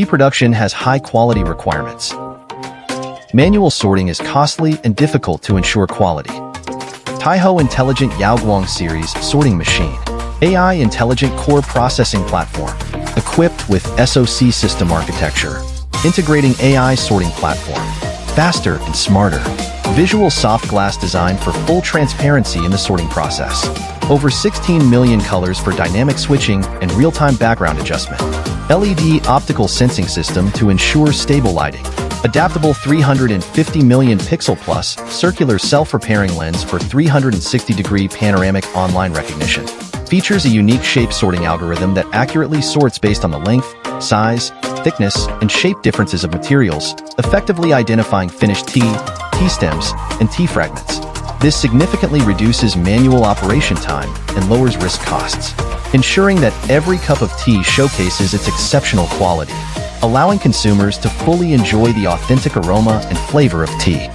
Tea production has high-quality requirements. Manual sorting is costly and difficult to ensure quality. Taiho Intelligent YaoGuang Series Sorting Machine. AI Intelligent Core Processing Platform. Equipped with SoC system architecture. Integrating AI sorting platform. Faster and smarter. Visual soft glass design for full transparency in the sorting process. Over 16 million colors for dynamic switching and real-time background adjustment. LED optical sensing system to ensure stable lighting. Adaptable 350 million pixel plus circular self-repairing lens for 360-degree panoramic online recognition. Features a unique shape sorting algorithm that accurately sorts based on the length, size, thickness, and shape differences of materials, effectively identifying finished tea stems, and tea fragments. This significantly reduces manual operation time and lowers risk costs, ensuring that every cup of tea showcases its exceptional quality, allowing consumers to fully enjoy the authentic aroma and flavor of tea.